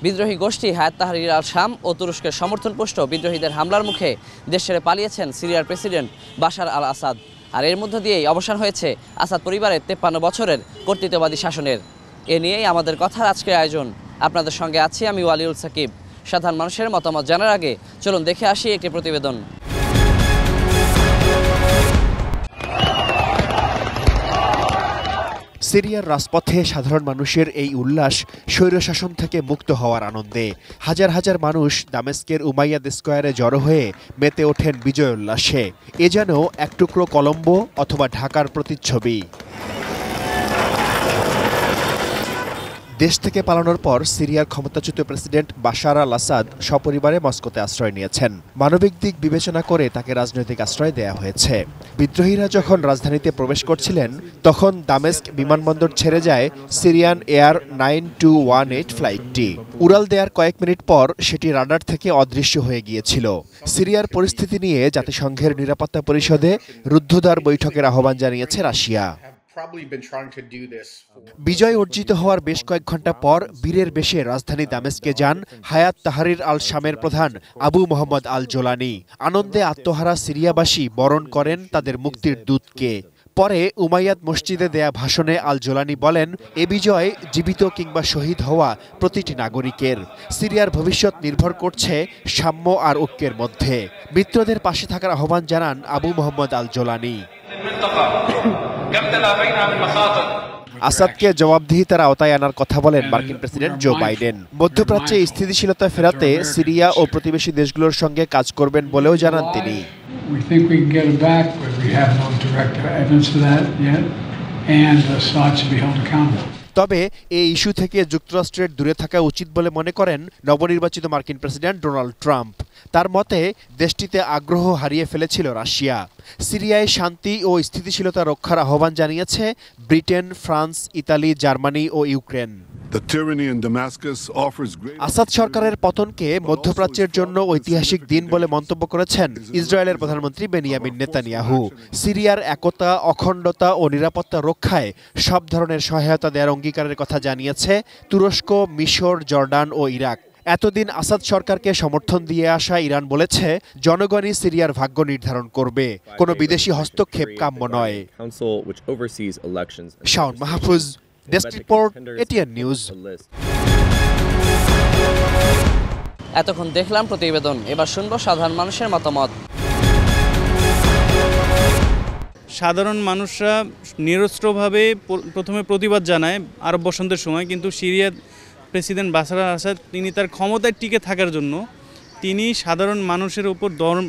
বিদ্রোহী গোষ্ঠী হায়াত তাহরির আল শাম ও তুরস্কের সমর্থনপুষ্ট বিদ্রোহীদের হামলার মুখে দেশ ছেড়ে পালিয়েছেন সিরিয়ার প্রেসিডেন্ট বাশার আল আসাদ। আর এর মধ্য দিয়েই অবসান হয়েছে আসাদ পরিবারের 53 বছরের কর্তৃত্ববাদী শাসনের। এ নিয়েই আমাদের কথার আজকের আয়োজন। আপনাদের সঙ্গে আছি আমি ওয়ালিউল সাকিব। সাধারণ মানুষের মতামত জানার আগে চলুন দেখে আসি একটি প্রতিবেদন। সিরিয়ার রাজপথে সাধারণ মানুষের এই উল্লাস স্বৈরশাসন থেকে মুক্ত হওয়ার আনন্দে। হাজার হাজার মানুষ দামেস্কের উমাইয়াদ স্কয়ারে জড়ো হয়ে মেতে ওঠেন বিজয় উল্লাসে। এ যেন এক টুকরো কলম্বো অথবা ঢাকার প্রতিচ্ছবি। দেশ থেকে পালানোর পর সিরিয়ার ক্ষমতাচ্যুত প্রেসিডেন্ট বাশার আল আসাদ সপরিবারে মস্কোতে আশ্রয় নিয়েছেন। মানবিক দিক বিবেচনা করে তাকে রাজনৈতিক আশ্রয় দেয়া হয়েছে। বিদ্রোহীরা যখন রাজধানীতে প্রবেশ করছিলেন তখন দামেস্ক বিমানবন্দর ছেড়ে যায় সিরিয়ান এয়ার 9218 ফ্লাইটটি। উড়াল দেওয়ার কয়েক মিনিট পর সেটি রাডার থেকে অদৃশ্য হয়ে গিয়েছিল। সিরিয়ার পরিস্থিতি নিয়ে জাতিসংঘের নিরাপত্তা পরিষদে রুদ্ধদ্বার বৈঠকের আহ্বান জানিয়েছে রাশিয়া। বিজয় অর্জিত হওয়ার বেশ কয়েক ঘন্টা পর বীরের বেশে রাজধানী দামেস্কে যান হায়াত তাহরির আল শামের প্রধান আবু মোহাম্মদ আল জোলানি। আনন্দে আত্মহারা সিরিয়াবাসী বরণ করেন তাদের মুক্তির দূতকে। পরে উমাইয়াদ মসজিদে দেয়া ভাষণে আল জোলানি বলেন, এ বিজয় জীবিত কিংবা শহীদ হওয়া প্রতিটি নাগরিকের। সিরিয়ার ভবিষ্যৎ নির্ভর করছে সাম্য আর ঐক্যের মধ্যে। মিত্রদের পাশে থাকার আহ্বান জানান আবু মোহাম্মদ আল জোলানি। আসাদকে জবাবদিহিতার আওতায় আনার কথা বলেন মার্কিন প্রেসিডেন্ট জো বাইডেন। মধ্যপ্রাচ্যে স্থিতিশীলতা ফেরাতে সিরিয়া ও প্রতিবেশী দেশগুলোর সঙ্গে কাজ করবেন বলেও জানান তিনি। তবে এই ইস্যু থেকে যুক্তরাষ্ট্রের দূরে থাকা উচিত বলে মনে করেন নবনির্বাচিত মার্কিন প্রেসিডেন্ট ডোনাল্ড ট্রাম্প। তার মতে দেশটিতে আগ্রহ হারিয়ে ফেলেছিল রাশিয়া। সিরিয়ায় শান্তি ও স্থিতিশীলতা রক্ষার আহ্বান জানিয়েছে ব্রিটেন, ফ্রান্স, ইতালি, জার্মানি ও ইউক্রেন। আসাদ সরকারের পতনকে মধ্যপ্রাচ্যের জন্য ঐতিহাসিক দিন বলে মন্তব্য করেছেন ইসরায়েলের প্রধানমন্ত্রী বেনিয়ামিন নেতানিয়াহু। সিরিয়ার একতা, অখণ্ডতা ও নিরাপত্তা রক্ষায় সব ধরনের সহায়তা দেওয়ার অঙ্গীকারের কথা জানিয়েছে তুরস্ক, মিশর, জর্ডান ও ইরাক। এতদিন আসাদ সরকারকে সমর্থন দিয়ে আসা ইরান বলেছে, জনগণই সিরিয়ার ভাগ্য নির্ধারণ করবে, কোনো বিদেশি হস্তক্ষেপ কাম্য নয়। Shaon Mahfuz, desk report, ATN news. এতক্ষণ দেখলাম প্রতিবেদন, এবার শুনবো সাধারণ মানুষের মতামত। সাধারণ মানুষরা নিরস্ত্রভাবে প্রথমে প্রতিবাদ জানায় আরব বসন্তের সময়, কিন্তু সিরিয়ার প্রেসিডেন্ট বাশার আল আসাদ তিনি তার ক্ষমতায় টিকে থাকার জন্য তিনি সাধারণ মানুষের উপর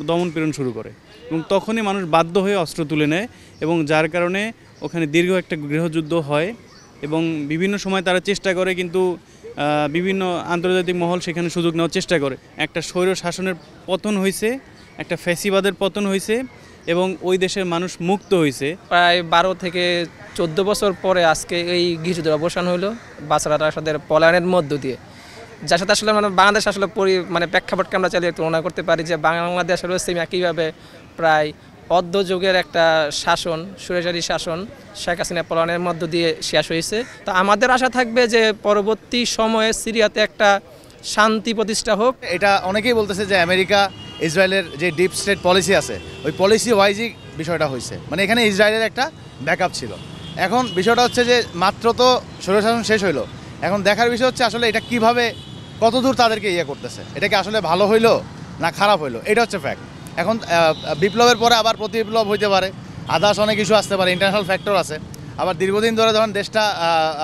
দমন পীড়ন শুরু করে এবং তখনই মানুষ বাধ্য হয়ে অস্ত্র তুলে নেয় এবং যার কারণে ওখানে দীর্ঘ একটা গৃহযুদ্ধ হয় এবং বিভিন্ন সময় তারা চেষ্টা করে, কিন্তু বিভিন্ন আন্তর্জাতিক মহল সেখানে সুযোগ নেওয়ার চেষ্টা করে। একটা স্বৈর শাসনের পতন হয়েছে, একটা ফ্যাসিবাদের পতন হয়েছে এবং ওই দেশের মানুষ মুক্ত হয়েছে। প্রায় 12 থেকে 14 বছর পরে আজকে এই গৃহযুদ্ধের অবসান হলো বাশার আল আসাদের পলায়নের মধ্য দিয়ে, যার সাথে আসলে বাংলাদেশ আসলে প্রেক্ষাপটকে আমরা চালিয়ে তুলনা করতে পারি যে বাংলাদেশ আসলে সেম একইভাবে প্রায় অর্ধযুগের একটা শাসন, স্বৈরাচারী শাসন শেখ হাসিনা পলায়নের মধ্য দিয়ে শেষ হয়েছে। তো আমাদের আশা থাকবে যে পরবর্তী সময়ে সিরিয়াতে একটা শান্তি প্রতিষ্ঠা হোক। এটা অনেকেই বলতেছে যে আমেরিকা ইসরায়েলের যে ডিপ স্টেট পলিসি আছে ওই পলিসি ওয়াইজই বিষয়টা হয়েছে, মানে এখানে ইসরায়েলের একটা ব্যাকআপ ছিল। এখন বিষয়টা হচ্ছে যে মাত্র তো স্বৈরশাসন শেষ হইলো, এখন দেখার বিষয় হচ্ছে আসলে এটা কিভাবে কতদূর তাদেরকে করতেছে, এটা কি আসলে ভালো হইলো না খারাপ হইলো, এটা হচ্ছে ফ্যাক্ট। এখন বিপ্লবের পরে আবার প্রতি বিপ্লব হইতে পারে, আদার্স অনেক ইস্যু আসতে পারে, ইন্টারন্যাশনাল ফ্যাক্টর আছে। আবার দীর্ঘদিন ধরে যখন দেশটা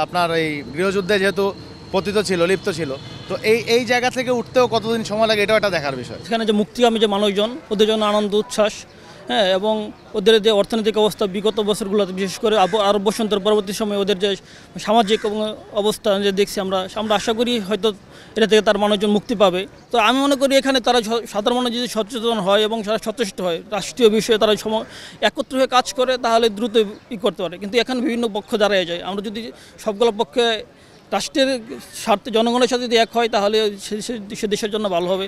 আপনার এই গৃহযুদ্ধে যেহেতু পতিত ছিল, লিপ্ত ছিল, তো এই জায়গা থেকে উঠতেও কতদিন সময় লাগে এটাও একটা দেখার বিষয়। এখানে যে মুক্তিকামী যে মানুষজন, ওদের জন্য আনন্দ উচ্ছ্বাস, হ্যাঁ, এবং ওদের যে অর্থনৈতিক অবস্থা বিগত বছরগুলোতে বিশেষ করে আরব বসন্তের পরবর্তী সময়ে ওদের যে সামাজিক অবস্থা যে দেখছি আমরা আশা করি হয়তো এটা থেকে তার মানুষজন মুক্তি পাবে। তো আমি মনে করি এখানে তারা সাধারণ মানুষ যদি সচেতন হয় এবং যারা সচেষ্ট হয়, রাষ্ট্রীয় বিষয়ে তারা একত্র হয়ে কাজ করে তাহলে দ্রুত করতে পারে। কিন্তু এখানে বিভিন্ন পক্ষ দাঁড়ায় যায়, আমরা যদি সবগুলো পক্ষে রাষ্ট্রের স্বার্থে জনগণের সাথে যদি এক হয় তাহলে সে দেশের জন্য ভালো হবে।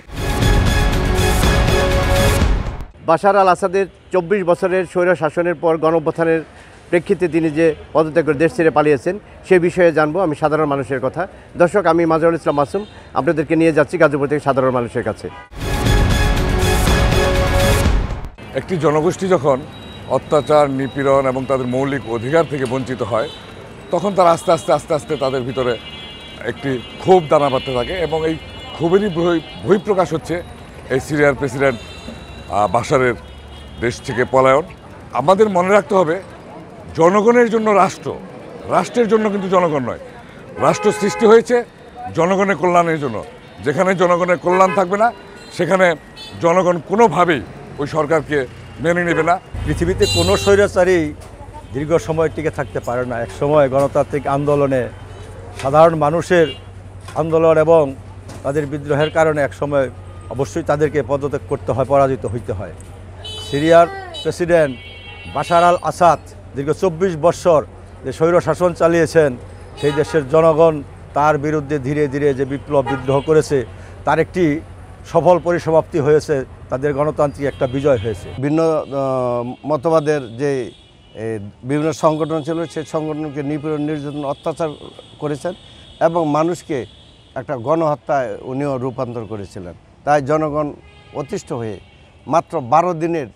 বাশার আল আসাদের 24 বছরের স্বৈর শাসনের পর গণঅভ্যুত্থানের প্রেক্ষিতে তিনি যে পদত্যাগ করে দেশ ছেড়ে পালিয়েছেন সে বিষয়ে জানবো আমি সাধারণ মানুষের কথা। দর্শক, আমি মাজহারুল ইসলাম মাসুম আপনাদেরকে নিয়ে যাচ্ছি গাজীপুর থেকে সাধারণ মানুষের কাছে। একটি জনগোষ্ঠী যখন অত্যাচার, নিপীড়ন এবং তাদের মৌলিক অধিকার থেকে বঞ্চিত হয়, তখন তারা আস্তে আস্তে তাদের ভিতরে একটি ক্ষোভ দানা বাঁধতে থাকে এবং এই ক্ষোভেরই বহিঃপ্রকাশ হচ্ছে এই সিরিয়ার প্রেসিডেন্ট বাশারের দেশ থেকে পলায়ন। আমাদের মনে রাখতে হবে, জনগণের জন্য রাষ্ট্র, রাষ্ট্রের জন্য কিন্তু জনগণ নয়। রাষ্ট্র সৃষ্টি হয়েছে জনগণের কল্যাণের জন্য। যেখানে জনগণের কল্যাণ থাকবে না, সেখানে জনগণ কোনোভাবেই ওই সরকারকে মেনে নেবে না। পৃথিবীতে কোনো স্বৈরাচারী দীর্ঘ সময় টিকে থাকতে পারে না। এক সময় গণতান্ত্রিক আন্দোলনে সাধারণ মানুষের আন্দোলন এবং তাদের বিদ্রোহের কারণে এক সময় অবশ্যই তাদেরকে পদত্যাগ করতে হয়, পরাজিত হইতে হয়। সিরিয়ার প্রেসিডেন্ট বাশার আল আসাদ দীর্ঘ 24 বছর যে স্বৈরশাসন চালিয়েছেন, সেই দেশের জনগণ তার বিরুদ্ধে ধীরে ধীরে যে বিপ্লব বিদ্রোহ করেছে, তার একটি সফল পরিসমাপ্তি হয়েছে, তাদের গণতান্ত্রিক একটা বিজয় হয়েছে। ভিন্ন মতবাদের যে বিভিন্ন সংগঠন ছিল, সেই সংগঠনকে নিপীড়ন, নির্যাতন, অত্যাচার করেছেন এবং মানুষকে একটা গণহত্যায় উনিও রূপান্তর করেছিলেন। তাই জনগণ অতিষ্ঠ হয়ে মাত্র 12 দিনের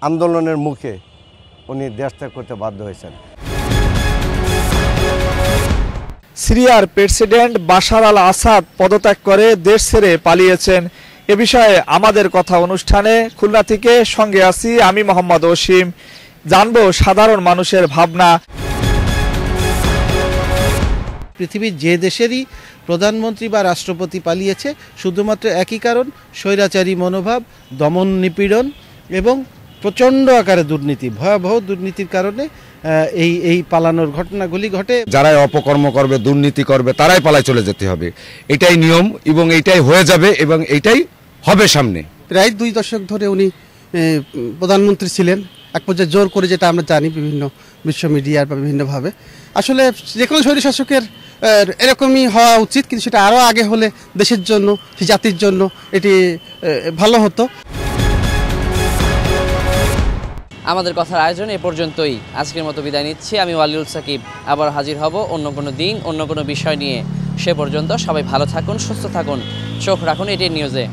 আন্দোলনের মুখে উনি দেশ ত্যাগ করতে বাধ্য হয়েছেন। সিরিয়ার প্রেসিডেন্ট বাশার আল আসাদ পদত্যাগ করে দেশ ছেড়ে পালিয়েছেন। এ বিষয়ে আমাদের কথা অনুষ্ঠানে খুলনা থেকে সঙ্গে আছি আমি মোহাম্মদ অসীম। জানবো সাধারণ মানুষের ভাবনা। পৃথিবীর যে দেশেরই প্রধানমন্ত্রী বা রাষ্ট্রপতি পালিয়েছে, শুধুমাত্র একই কারণ, স্বৈরাচারী মনোভাব, দমন নিপীড়ন এবং প্রচণ্ড আকারে দুর্নীতি, ভয়াবহ দুর্নীতির কারণে এই পালানোর ঘটনাগুলি ঘটে। যারাই অপকর্ম করবে, দুর্নীতি করবে, তারাই পালায় চলে যেতে হবে। এটাই নিয়ম এবং এইটাই হয়ে যাবে এবং এইটাই হবে সামনে। প্রায় 2 দশক ধরে উনি প্রধানমন্ত্রী ছিলেন। এক পর্যায়ে জোর করে, যেটা আমরা জানি বিভিন্ন বিশ্ব মিডিয়ার বা বিভিন্নভাবে, আসলে যে কোনো স্বৈরশাসকের এরকমই হওয়া উচিত, কিন্তু সেটা আরও আগে হলে দেশের জন্য, জাতির জন্য এটি ভালো হতো। আমাদের কথার আয়োজন এ পর্যন্তই। আজকের মতো বিদায় নিচ্ছি। আমি ওয়ালিউল সাকিব। আবার হাজির হব অন্য কোনো দিন, অন্য কোনো বিষয় নিয়ে। সে পর্যন্ত সবাই ভালো থাকুন, সুস্থ থাকুন, চোখ রাখুন এটিএন নিউজে।